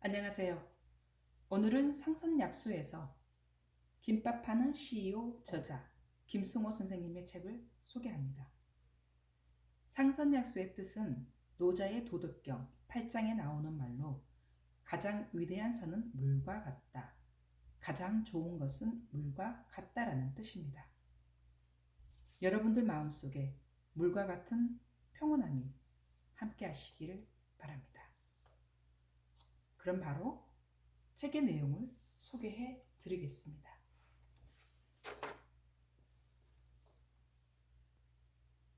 안녕하세요. 오늘은 상선약수에서 김밥 파는 CEO 저자 김승호 선생님의 책을 소개합니다. 상선약수의 뜻은 노자의 도덕경 8장에 나오는 말로 가장 위대한 선은 물과 같다. 가장 좋은 것은 물과 같다라는 뜻입니다. 여러분들 마음속에 물과 같은 평온함이 함께 하시기를 바랍니다. 그럼 바로 책의 내용을 소개해 드리겠습니다.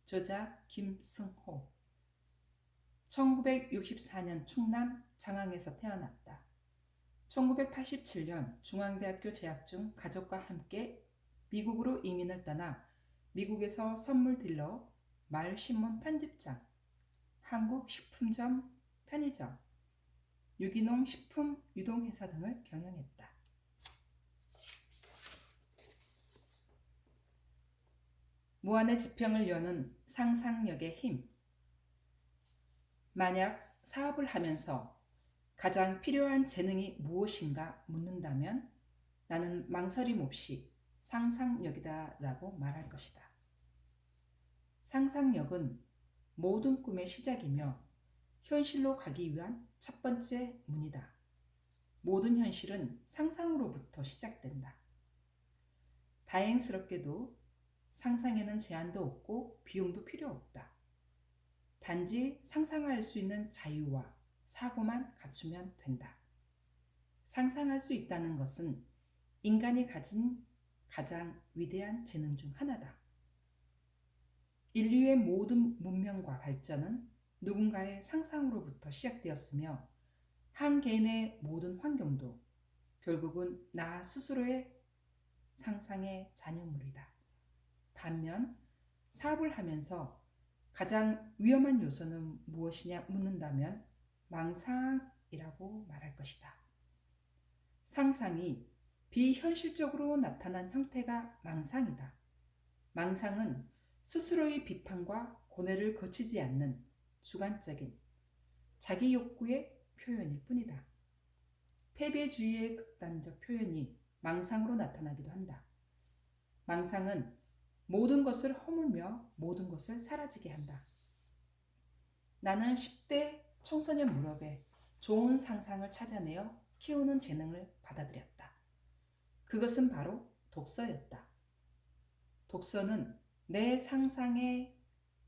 저자 김승호 1964년 충남 장항에서 태어났다. 1987년 중앙대학교 재학 중 가족과 함께 미국으로 이민을 떠나 미국에서 선물 딜러, 마을 신문 편집장, 한국 식품점 편의점, 유기농 식품 유통회사 등을 경영했다. 무한의 지평을 여는 상상력의 힘. 만약 사업을 하면서 가장 필요한 재능이 무엇인가 묻는다면 나는 망설임 없이 상상력이다 라고 말할 것이다. 상상력은 모든 꿈의 시작이며 현실로 가기 위한 첫 번째 문이다. 모든 현실은 상상으로부터 시작된다. 다행스럽게도 상상에는 제한도 없고 비용도 필요 없다. 단지 상상할 수 있는 자유와 사고만 갖추면 된다. 상상할 수 있다는 것은 인간이 가진 가장 위대한 재능 중 하나다. 인류의 모든 문명과 발전은 누군가의 상상으로부터 시작되었으며 한 개인의 모든 환경도 결국은 나 스스로의 상상의 잔여물이다. 반면 사업을 하면서 가장 위험한 요소는 무엇이냐 묻는다면 망상이라고 말할 것이다. 상상이 비현실적으로 나타난 형태가 망상이다. 망상은 스스로의 비판과 고뇌를 거치지 않는 주관적인 자기 욕구의 표현일 뿐이다. 패배주의의 극단적 표현이 망상으로 나타나기도 한다. 망상은 모든 것을 허물며 모든 것을 사라지게 한다. 나는 10대 청소년 무렵에 좋은 상상을 찾아내어 키우는 재능을 받아들였다. 그것은 바로 독서였다. 독서는 내 상상에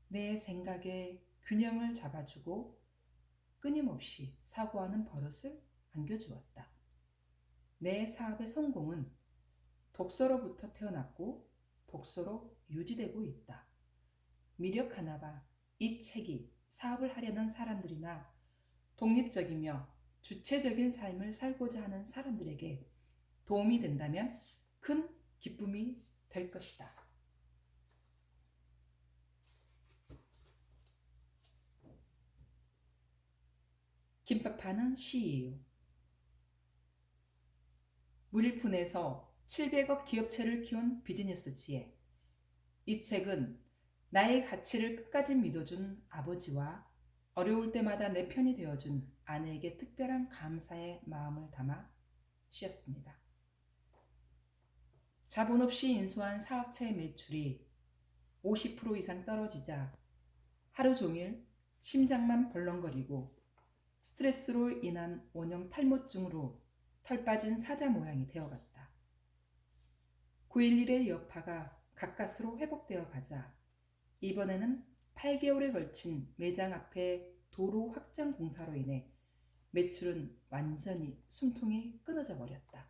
내 생각에 균형을 잡아주고 끊임없이 사고하는 버릇을 안겨주었다. 내 사업의 성공은 독서로부터 태어났고 독서로 유지되고 있다. 미력 하나 봐. 이 책이 사업을 하려는 사람들이나 독립적이며 주체적인 삶을 살고자 하는 사람들에게 도움이 된다면 큰 기쁨이 될 것이다. 김밥 파는 CEO. 무일푼에서 700억 기업체를 키운 비즈니스 지혜. 이 책은 나의 가치를 끝까지 믿어준 아버지와 어려울 때마다 내 편이 되어준 아내에게 특별한 감사의 마음을 담아 쓰였습니다. 자본 없이 인수한 사업체의 매출이 50% 이상 떨어지자 하루 종일 심장만 벌렁거리고 스트레스로 인한 원형 탈모증으로 털 빠진 사자 모양이 되어갔다. 9.11의 여파가 가까스로 회복되어 가자 이번에는 8개월에 걸친 매장 앞의 도로 확장 공사로 인해 매출은 완전히 숨통이 끊어져 버렸다.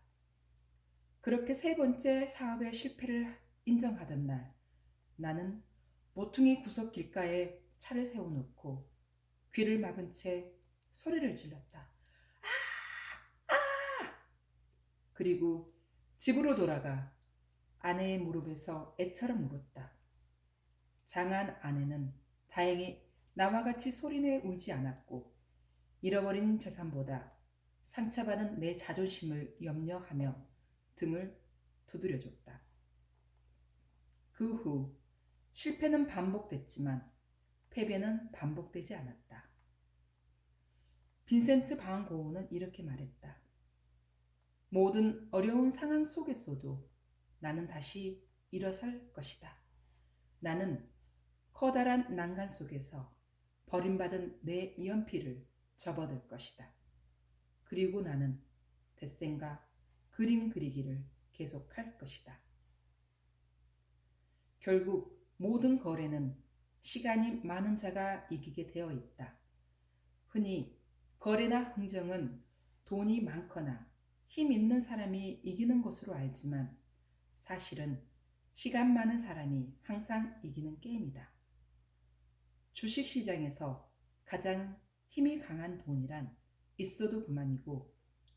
그렇게 세 번째 사업의 실패를 인정하던 날 나는 모퉁이 구석 길가에 차를 세워놓고 귀를 막은 채 소리를 질렀다. 그리고 집으로 돌아가 아내의 무릎에서 애처럼 물었다. 장한 아내는 다행히 나와 같이 소리내 울지 않았고 잃어버린 재산보다 상처받은 내 자존심을 염려하며 등을 두드려줬다. 그 후 실패는 반복됐지만 패배는 반복되지 않았다. 빈센트 반 고흐는 이렇게 말했다. 모든 어려운 상황 속에서도 나는 다시 일어설 것이다. 나는 커다란 난간 속에서 버림받은 내 연필을 접어들 것이다. 그리고 나는 데센과 그림 그리기를 계속할 것이다. 결국 모든 거래는 시간이 많은 자가 이기게 되어 있다. 흔히 거래나 흥정은 돈이 많거나 힘 있는 사람이 이기는 것으로 알지만 사실은 시간 많은 사람이 항상 이기는 게임이다. 주식시장에서 가장 힘이 강한 돈이란 있어도 그만이고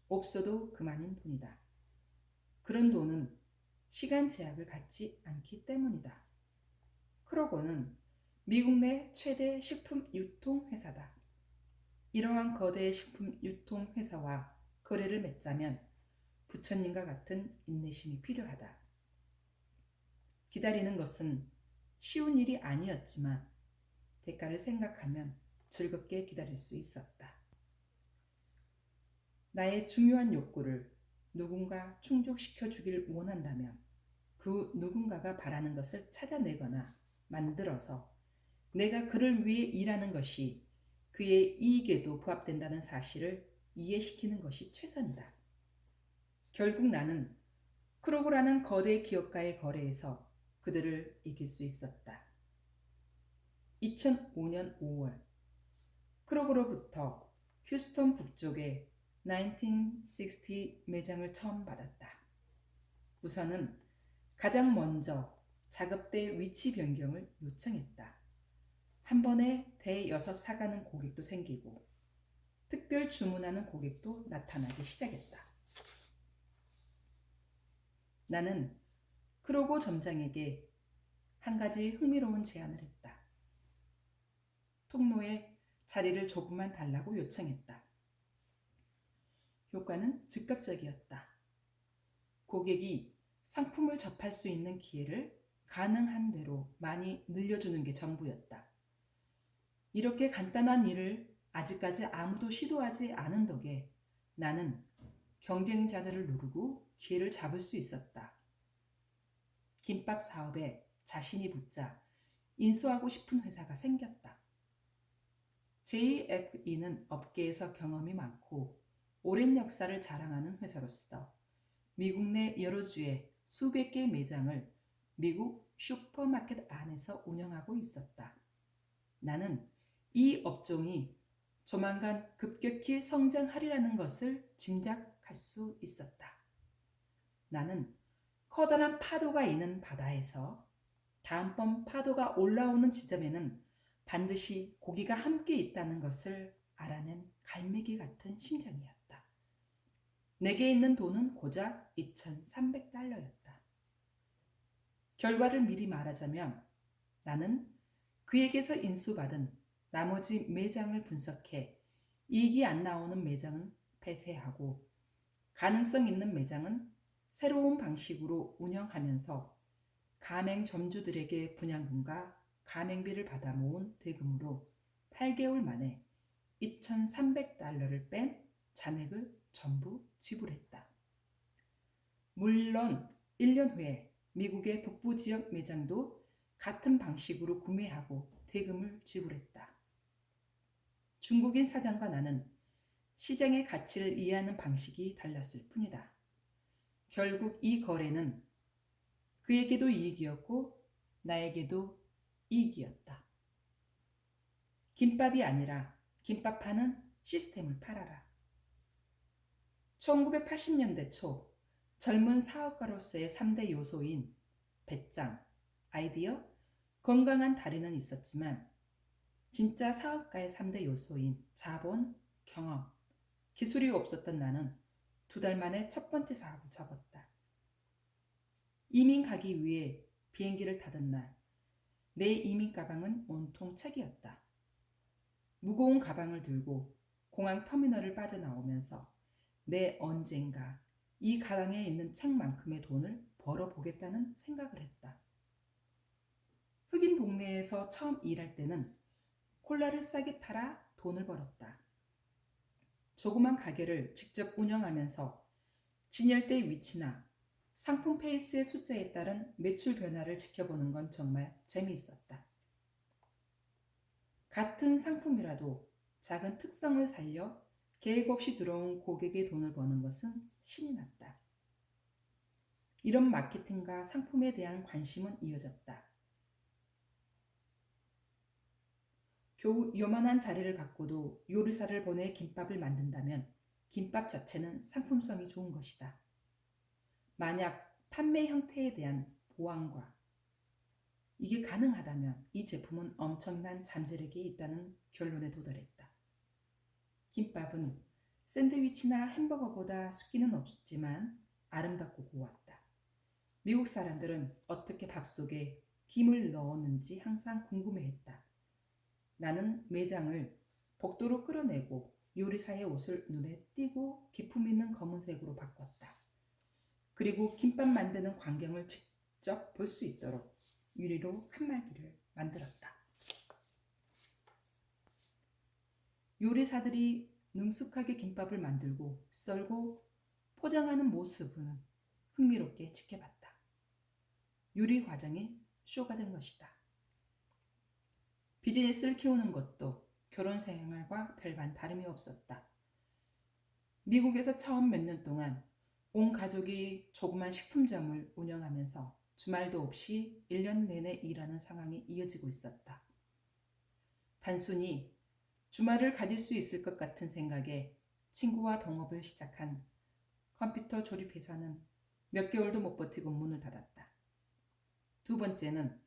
없어도 그만인 돈이다. 그런 돈은 시간 제약을 받지 않기 때문이다. 크로거는 미국 내 최대 식품 유통회사다. 이러한 거대 식품 유통회사와 거래를 맺자면 부처님과 같은 인내심이 필요하다. 기다리는 것은 쉬운 일이 아니었지만 대가를 생각하면 즐겁게 기다릴 수 있었다. 나의 중요한 욕구를 누군가 충족시켜 주길 원한다면 그 누군가가 바라는 것을 찾아내거나 만들어서 내가 그를 위해 일하는 것이 그의 이익에도 부합된다는 사실을 이해시키는 것이 최선이다. 결국 나는 크로고라는 거대 기업가의 거래에서 그들을 이길 수 있었다. 2005년 5월 크로고로부터 휴스턴 북쪽에 1960 매장을 처음 받았다. 우선은 가장 먼저 작업대 위치 변경을 요청했다. 한 번에 대여섯 사가는 고객도 생기고 특별 주문하는 고객도 나타나기 시작했다. 나는 크로고 점장에게 한 가지 흥미로운 제안을 했다. 통로에 자리를 조금만 달라고 요청했다. 효과는 즉각적이었다. 고객이 상품을 접할 수 있는 기회를 가능한 대로 많이 늘려주는 게 전부였다. 이렇게 간단한 일을 아직까지 아무도 시도하지 않은 덕에 나는 경쟁자들을 누르고 기회를 잡을 수 있었다. 김밥 사업에 자신이 붙자 인수하고 싶은 회사가 생겼다. JFE는 업계에서 경험이 많고 오랜 역사를 자랑하는 회사로서 미국 내 여러 주의 수백 개의 매장을 미국 슈퍼마켓 안에서 운영하고 있었다. 나는 이 업종이 조만간 급격히 성장하리라는 것을 짐작할 수 있었다. 나는 커다란 파도가 있는 바다에서 다음번 파도가 올라오는 지점에는 반드시 고기가 함께 있다는 것을 알아낸 갈매기 같은 심정이었다. 내게 있는 돈은 고작 $2,300였다. 결과를 미리 말하자면 나는 그에게서 인수받은 나머지 매장을 분석해 이익이 안 나오는 매장은 폐쇄하고 가능성 있는 매장은 새로운 방식으로 운영하면서 가맹점주들에게 분양금과 가맹비를 받아 모은 대금으로 8개월 만에 $2,300를 뺀 잔액을 전부 지불했다. 물론 1년 후에 미국의 북부 지역 매장도 같은 방식으로 구매하고 대금을 지불했다. 중국인 사장과 나는 시장의 가치를 이해하는 방식이 달랐을 뿐이다. 결국 이 거래는 그에게도 이익이었고 나에게도 이익이었다. 김밥이 아니라 김밥 파는 시스템을 팔아라. 1980년대 초 젊은 사업가로서의 3대 요소인 배짱, 아이디어, 건강한 다리는 있었지만 진짜 사업가의 3대 요소인 자본, 경험, 기술이 없었던 나는 2달 만에 첫 번째 사업을 접었다. 이민 가기 위해 비행기를 타던 날, 내 이민 가방은 온통 책이었다. 무거운 가방을 들고 공항 터미널을 빠져나오면서 내 언젠가 이 가방에 있는 책만큼의 돈을 벌어보겠다는 생각을 했다. 흑인 동네에서 처음 일할 때는 콜라를 싸게 팔아 돈을 벌었다. 조그만 가게를 직접 운영하면서 진열대의 위치나 상품 페이스의 숫자에 따른 매출 변화를 지켜보는 건 정말 재미있었다. 같은 상품이라도 작은 특성을 살려 계획 없이 들어온 고객의 돈을 버는 것은 신이 났다. 이런 마케팅과 상품에 대한 관심은 이어졌다. 겨우 요만한 자리를 갖고도 요리사를 보내 김밥을 만든다면 김밥 자체는 상품성이 좋은 것이다. 만약 판매 형태에 대한 보완과 이게 가능하다면 이 제품은 엄청난 잠재력이 있다는 결론에 도달했다. 김밥은 샌드위치나 햄버거보다 숫기는 없지만 아름답고 고왔다. 미국 사람들은 어떻게 밥 속에 김을 넣었는지 항상 궁금해했다. 나는 매장을 복도로 끌어내고 요리사의 옷을 눈에 띄고 기품 있는 검은색으로 바꿨다. 그리고 김밥 만드는 광경을 직접 볼 수 있도록 유리로 칸막이를 만들었다. 요리사들이 능숙하게 김밥을 만들고 썰고 포장하는 모습은 흥미롭게 지켜봤다. 요리 과정이 쇼가 된 것이다. 비즈니스를 키우는 것도 결혼 생활과 별반 다름이 없었다. 미국에서 처음 몇 년 동안 온 가족이 조그만 식품점을 운영하면서 주말도 없이 1년 내내 일하는 상황이 이어지고 있었다. 단순히 주말을 가질 수 있을 것 같은 생각에 친구와 동업을 시작한 컴퓨터 조립 회사는 몇 개월도 못 버티고 문을 닫았다. 두 번째는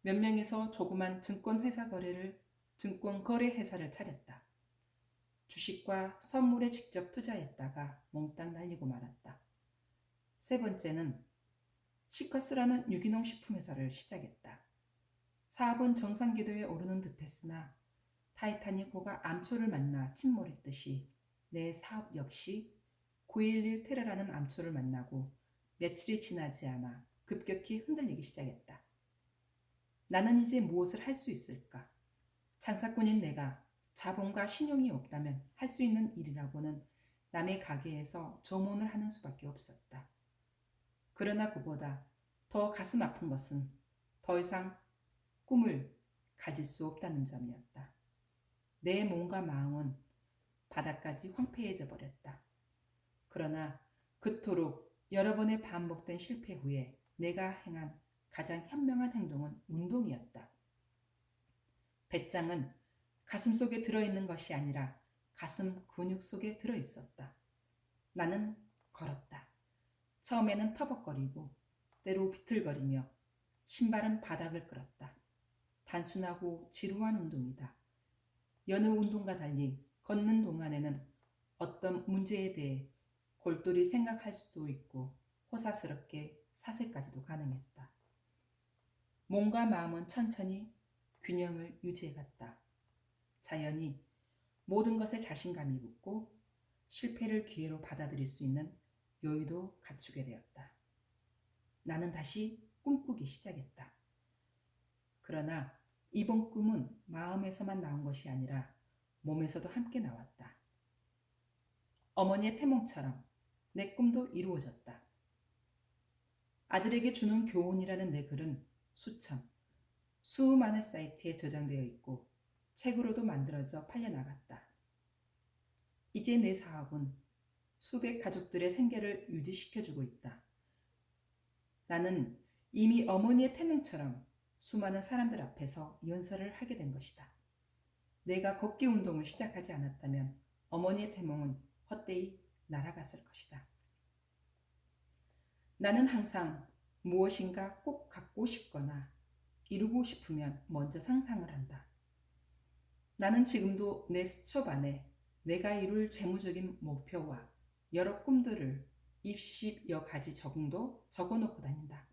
몇 명이서 조그만 증권 거래 회사를 차렸다. 주식과 선물에 직접 투자했다가 몽땅 날리고 말았다. 세 번째는 시커스라는 유기농 식품 회사를 시작했다. 사업은 정상 궤도에 오르는 듯했으나 타이타닉호가 암초를 만나 침몰했듯이 내 사업 역시 9.11 테러라는 암초를 만나고 며칠이 지나지 않아 급격히 흔들리기 시작했다. 나는 이제 무엇을 할 수 있을까? 장사꾼인 내가 자본과 신용이 없다면 할 수 있는 일이라고는 남의 가게에서 점원을 하는 수밖에 없었다. 그러나 그보다 더 가슴 아픈 것은 더 이상 꿈을 가질 수 없다는 점이었다. 내 몸과 마음은 바닥까지 황폐해져 버렸다. 그러나 그토록 여러 번의 반복된 실패 후에 내가 행한 가장 현명한 행동은 운동이었다. 배짱은 가슴 속에 들어있는 것이 아니라 가슴 근육 속에 들어있었다. 나는 걸었다. 처음에는 터벅거리고 때로 비틀거리며 신발은 바닥을 끌었다. 단순하고 지루한 운동이다. 여느 운동과 달리 걷는 동안에는 어떤 문제에 대해 골똘히 생각할 수도 있고 호사스럽게 사색까지도 가능했다. 몸과 마음은 천천히 균형을 유지해갔다. 자연히 모든 것에 자신감이 붙고 실패를 기회로 받아들일 수 있는 여유도 갖추게 되었다. 나는 다시 꿈꾸기 시작했다. 그러나 이번 꿈은 마음에서만 나온 것이 아니라 몸에서도 함께 나왔다. 어머니의 태몽처럼 내 꿈도 이루어졌다. 아들에게 주는 교훈이라는 내 글은 수많은 사이트에 저장되어 있고 책으로도 만들어져 팔려나갔다. 이제 내 사업은 수백 가족들의 생계를 유지시켜주고 있다. 나는 이미 어머니의 태몽처럼 수많은 사람들 앞에서 연설을 하게 된 것이다. 내가 걷기 운동을 시작하지 않았다면 어머니의 태몽은 헛되이 날아갔을 것이다. 나는 항상 무엇인가 꼭 갖고 싶거나 이루고 싶으면 먼저 상상을 한다. 나는 지금도 내 수첩 안에 내가 이룰 재무적인 목표와 여러 꿈들을 입십 여 가지 적응도 적어놓고 다닌다.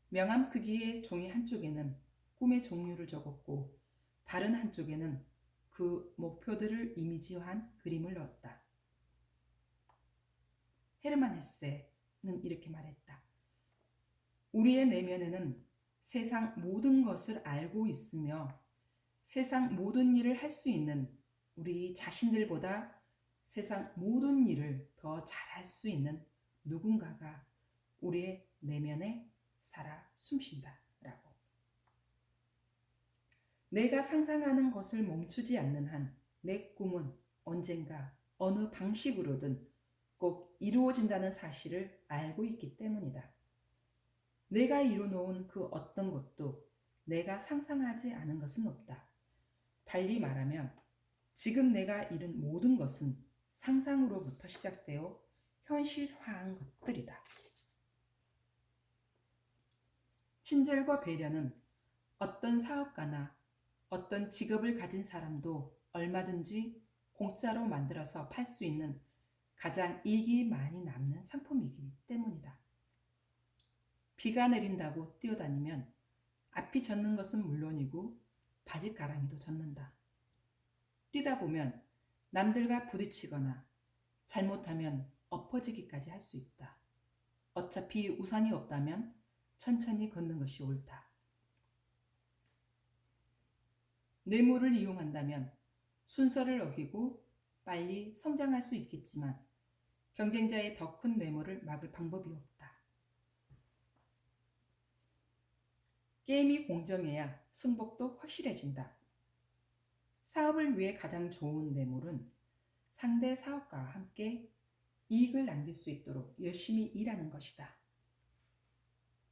명함 크기의 종이 한쪽에는 꿈의 종류를 적었고 다른 한쪽에는 그 목표들을 이미지화한 그림을 넣었다. 헤르만 헤세는 이렇게 말했다. 우리의 내면에는 세상 모든 것을 알고 있으며 세상 모든 일을 할 수 있는 우리 자신들보다 세상 모든 일을 더 잘할 수 있는 누군가가 우리의 내면에 살아 숨쉰다 라고. 내가 상상하는 것을 멈추지 않는 한 내 꿈은 언젠가 어느 방식으로든 꼭 이루어진다는 사실을 알고 있기 때문이다. 내가 이뤄놓은 그 어떤 것도 내가 상상하지 않은 것은 없다. 달리 말하면 지금 내가 이룬 모든 것은 상상으로부터 시작되어 현실화한 것들이다. 친절과 배려는 어떤 사업가나 어떤 직업을 가진 사람도 얼마든지 공짜로 만들어서 팔 수 있는 가장 이익이 많이 남는 상품이기 때문이다. 비가 내린다고 뛰어다니면 앞이 젖는 것은 물론이고 바지가랑이도 젖는다. 뛰다 보면 남들과 부딪히거나 잘못하면 엎어지기까지 할 수 있다. 어차피 우산이 없다면 천천히 걷는 것이 옳다. 뇌물을 이용한다면 순서를 어기고 빨리 성장할 수 있겠지만 경쟁자의 더 큰 뇌물을 막을 방법이 없다. 게임이 공정해야 승복도 확실해진다. 사업을 위해 가장 좋은 뇌물은 상대 사업가와 함께 이익을 남길 수 있도록 열심히 일하는 것이다.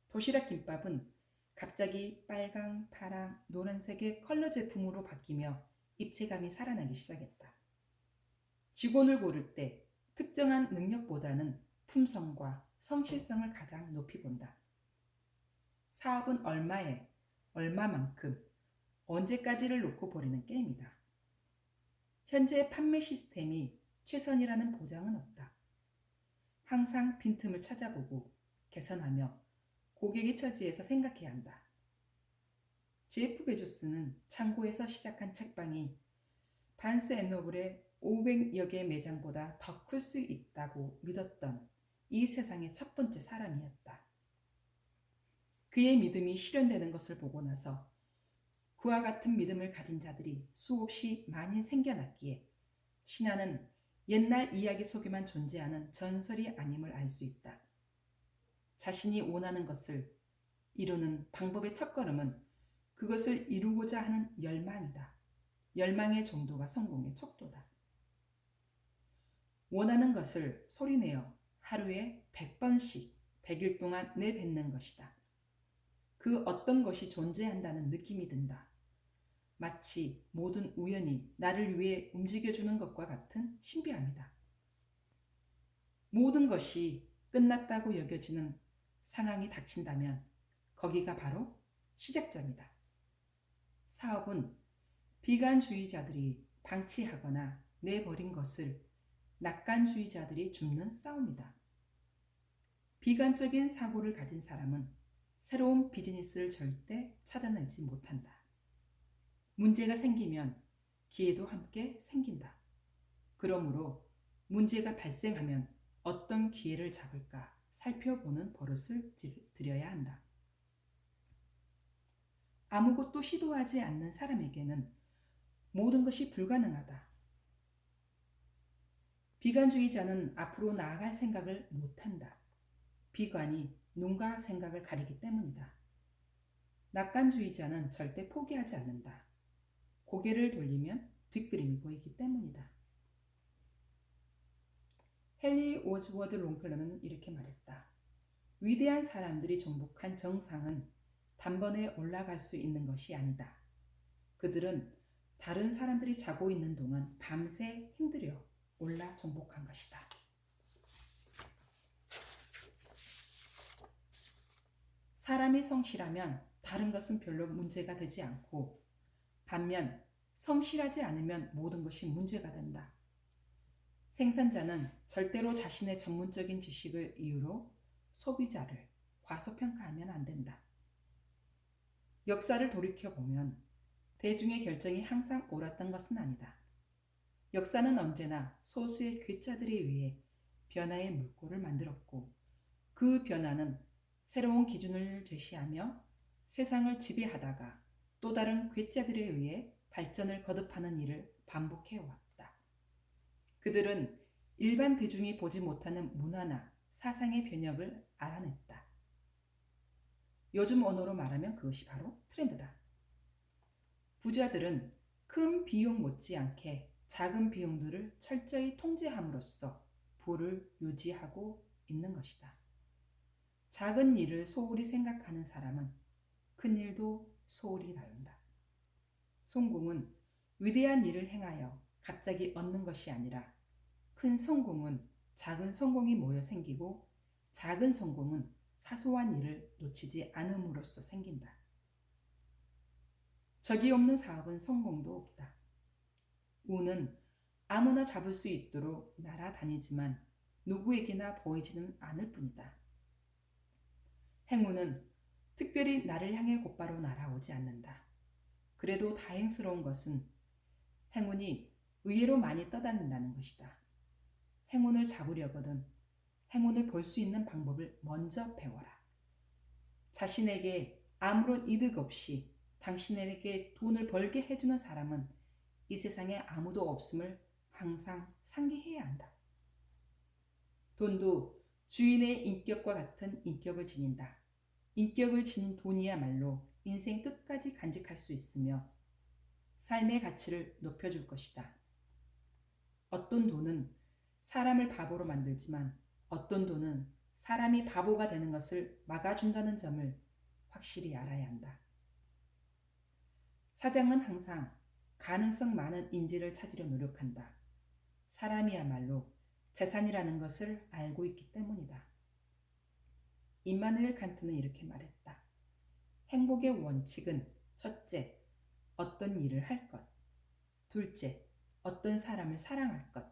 도시락 김밥은 갑자기 빨강, 파랑, 노란색의 컬러 제품으로 바뀌며 입체감이 살아나기 시작했다. 직원을 고를 때 특정한 능력보다는 품성과 성실성을 가장 높이 본다. 사업은 얼마에, 얼마만큼, 언제까지를 놓고 벌이는 게임이다. 현재 판매 시스템이 최선이라는 보장은 없다. 항상 빈틈을 찾아보고 개선하며 고객의 처지에서 생각해야 한다. 제프 베조스는 창고에서 시작한 책방이 반스 앤 노블의 500여 개 매장보다 더 클 수 있다고 믿었던 이 세상의 첫 번째 사람이었다. 그의 믿음이 실현되는 것을 보고 나서 그와 같은 믿음을 가진 자들이 수없이 많이 생겨났기에 신화는 옛날 이야기 속에만 존재하는 전설이 아님을 알 수 있다. 자신이 원하는 것을 이루는 방법의 첫걸음은 그것을 이루고자 하는 열망이다. 열망의 정도가 성공의 척도다. 원하는 것을 소리내어 하루에 100번씩 100일 동안 내뱉는 것이다. 그 어떤 것이 존재한다는 느낌이 든다. 마치 모든 우연이 나를 위해 움직여주는 것과 같은 신비함이다. 모든 것이 끝났다고 여겨지는 상황이 닥친다면 거기가 바로 시작점이다. 사업은 비관주의자들이 방치하거나 내버린 것을 낙관주의자들이 줍는 싸움이다. 비관적인 사고를 가진 사람은 새로운 비즈니스를 절대 찾아내지 못한다. 문제가 생기면 기회도 함께 생긴다. 그러므로 문제가 발생하면 어떤 기회를 잡을까 살펴보는 버릇을 들여야 한다. 아무것도 시도하지 않는 사람에게는 모든 것이 불가능하다. 비관주의자는 앞으로 나아갈 생각을 못한다. 비관이 눈과 생각을 가리기 때문이다. 낙관주의자는 절대 포기하지 않는다. 고개를 돌리면 뒷그림이 보이기 때문이다. 헨리 오즈워드 롱펠러는 이렇게 말했다. 위대한 사람들이 정복한 정상은 단번에 올라갈 수 있는 것이 아니다. 그들은 다른 사람들이 자고 있는 동안 밤새 힘들여 올라 정복한 것이다. 사람이 성실하면 다른 것은 별로 문제가 되지 않고 반면 성실하지 않으면 모든 것이 문제가 된다. 생산자는 절대로 자신의 전문적인 지식을 이유로 소비자를 과소평가하면 안 된다. 역사를 돌이켜보면 대중의 결정이 항상 옳았던 것은 아니다. 역사는 언제나 소수의 괴짜들에 의해 변화의 물꼬를 만들었고 그 변화는 새로운 기준을 제시하며 세상을 지배하다가 또 다른 괴짜들에 의해 발전을 거듭하는 일을 반복해 왔다. 그들은 일반 대중이 보지 못하는 문화나 사상의 변혁을 알아냈다. 요즘 언어로 말하면 그것이 바로 트렌드다. 부자들은 큰 비용 못지않게 작은 비용들을 철저히 통제함으로써 부를 유지하고 있는 것이다. 작은 일을 소홀히 생각하는 사람은 큰 일도 소홀히 다룬다. 성공은 위대한 일을 행하여 갑자기 얻는 것이 아니라 큰 성공은 작은 성공이 모여 생기고 작은 성공은 사소한 일을 놓치지 않음으로써 생긴다. 적이 없는 사업은 성공도 없다. 운은 아무나 잡을 수 있도록 날아다니지만 누구에게나 보이지는 않을 뿐이다. 행운은 특별히 나를 향해 곧바로 날아오지 않는다. 그래도 다행스러운 것은 행운이 의외로 많이 떠다닌다는 것이다. 행운을 잡으려거든 행운을 볼 수 있는 방법을 먼저 배워라. 자신에게 아무런 이득 없이 당신에게 돈을 벌게 해주는 사람은 이 세상에 아무도 없음을 항상 상기해야 한다. 돈도 주인의 인격과 같은 인격을 지닌다. 인격을 지닌 돈이야말로 인생 끝까지 간직할 수 있으며 삶의 가치를 높여줄 것이다. 어떤 돈은 사람을 바보로 만들지만 어떤 돈은 사람이 바보가 되는 것을 막아준다는 점을 확실히 알아야 한다. 사장은 항상 가능성 많은 인재를 찾으려 노력한다. 사람이야말로 재산이라는 것을 알고 있기 때문이다. 임마누엘 칸트는 이렇게 말했다. 행복의 원칙은 첫째, 어떤 일을 할 것. 둘째, 어떤 사람을 사랑할 것.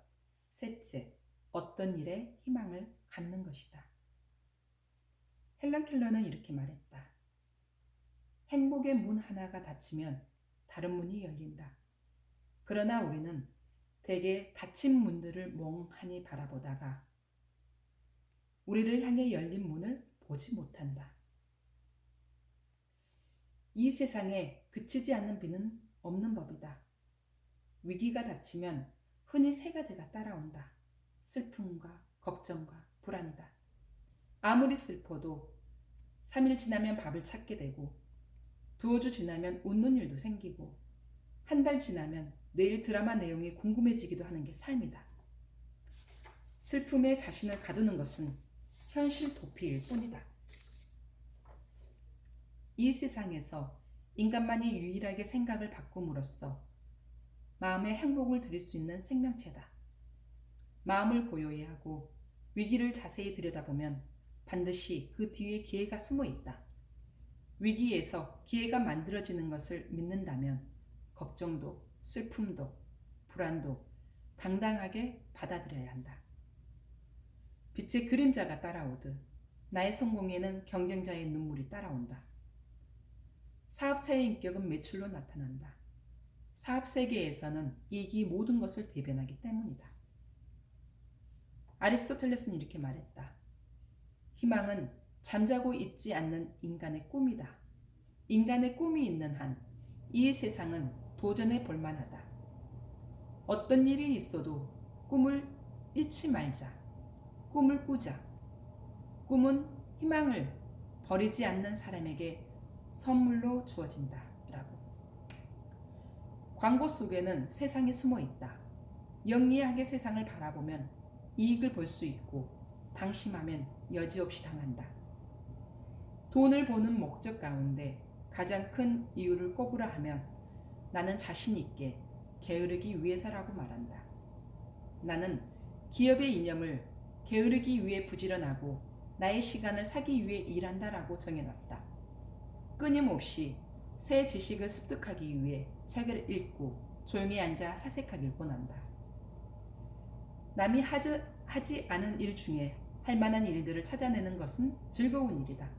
셋째, 어떤 일에 희망을 갖는 것이다. 헬런 켈러는 이렇게 말했다. 행복의 문 하나가 닫히면 다른 문이 열린다. 그러나 우리는 대개 닫힌 문들을 멍하니 바라보다가 우리를 향해 열린 문을 보지 못한다. 이 세상에 그치지 않는 비는 없는 법이다. 위기가 닥치면 흔히 세 가지가 따라온다. 슬픔과 걱정과 불안이다. 아무리 슬퍼도 3일 지나면 밥을 찾게 되고 두어 주 지나면 웃는 일도 생기고 한 달 지나면 내일 드라마 내용이 궁금해지기도 하는 게 삶이다. 슬픔에 자신을 가두는 것은 현실 도피일 뿐이다. 이 세상에서 인간만이 유일하게 생각을 바꿈으로써 마음의 행복을 드릴 수 있는 생명체다. 마음을 고요히 하고 위기를 자세히 들여다보면 반드시 그 뒤에 기회가 숨어 있다. 위기에서 기회가 만들어지는 것을 믿는다면 걱정도 슬픔도 불안도 당당하게 받아들여야 한다. 빛의 그림자가 따라오듯 나의 성공에는 경쟁자의 눈물이 따라온다. 사업자의 인격은 매출로 나타난다. 사업 세계에서는 이익이 모든 것을 대변하기 때문이다. 아리스토텔레스는 이렇게 말했다. 희망은 잠자고 있지 않는 인간의 꿈이다. 인간의 꿈이 있는 한 이 세상은 도전해 볼 만하다. 어떤 일이 있어도 꿈을 잃지 말자. 꿈을 꾸자. 꿈은 희망을 버리지 않는 사람에게 선물로 주어진다. 라고. 광고 속에는 세상이 숨어 있다. 영리하게 세상을 바라보면 이익을 볼 수 있고 방심하면 여지없이 당한다. 돈을 버는 목적 가운데 가장 큰 이유를 꼽으라 하면 나는 자신 있게 게으르기 위해서라고 말한다. 나는 기업의 이념을 게으르기 위해 부지런하고 나의 시간을 사기 위해 일한다라고 정해놨다. 끊임없이 새 지식을 습득하기 위해 책을 읽고 조용히 앉아 사색하길 권한다. 남이 하지 않은 일 중에 할 만한 일들을 찾아내는 것은 즐거운 일이다.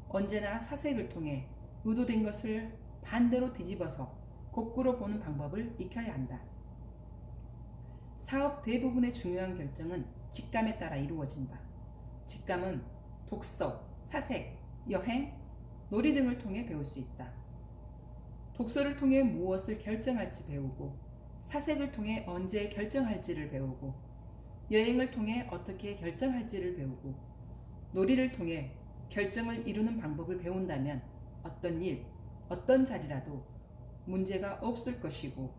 언제나 사색을 통해 의도된 것을 반대로 뒤집어서 거꾸로 보는 방법을 익혀야 한다. 사업 대부분의 중요한 결정은 직감에 따라 이루어진다. 직감은 독서, 사색, 여행, 놀이 등을 통해 배울 수 있다. 독서를 통해 무엇을 결정할지 배우고, 사색을 통해 언제 결정할지를 배우고, 여행을 통해 어떻게 결정할지를 배우고, 놀이를 통해 결정을 이루는 방법을 배운다면 어떤 일, 어떤 자리라도 문제가 없을 것이고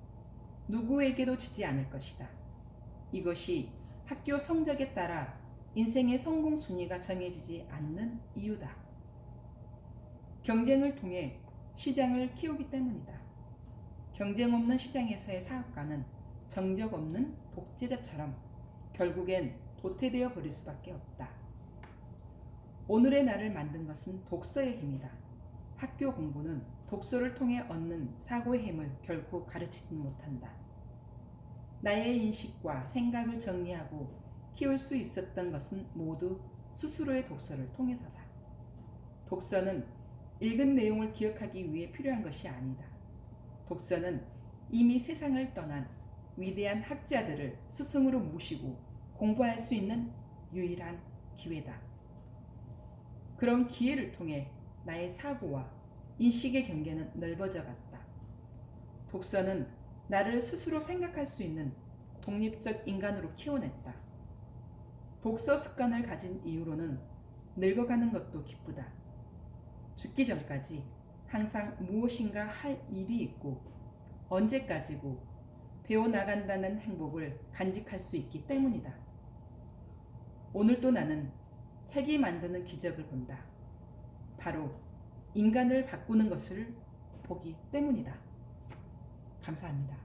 누구에게도 지지 않을 것이다. 이것이 학교 성적에 따라 인생의 성공 순위가 정해지지 않는 이유다. 경쟁을 통해 시장을 키우기 때문이다. 경쟁 없는 시장에서의 사업가는 정적 없는 독재자처럼 결국엔 도태되어 버릴 수밖에 없다. 오늘의 나를 만든 것은 독서의 힘이다. 학교 공부는 독서를 통해 얻는 사고의 힘을 결코 가르치지 못한다. 나의 인식과 생각을 정리하고 키울 수 있었던 것은 모두 스스로의 독서를 통해서다. 독서는 읽은 내용을 기억하기 위해 필요한 것이 아니다. 독서는 이미 세상을 떠난 위대한 학자들을 스승으로 모시고 공부할 수 있는 유일한 기회다. 그런 기회를 통해 나의 사고와 인식의 경계는 넓어져 갔다. 독서는 나를 스스로 생각할 수 있는 독립적 인간으로 키워냈다. 독서 습관을 가진 이후로는 늙어가는 것도 기쁘다. 죽기 전까지 항상 무엇인가 할 일이 있고 언제까지고 배워나간다는 행복을 간직할 수 있기 때문이다. 오늘도 나는 책이 만드는 기적을 본다. 바로 인간을 바꾸는 것을 보기 때문이다. 감사합니다.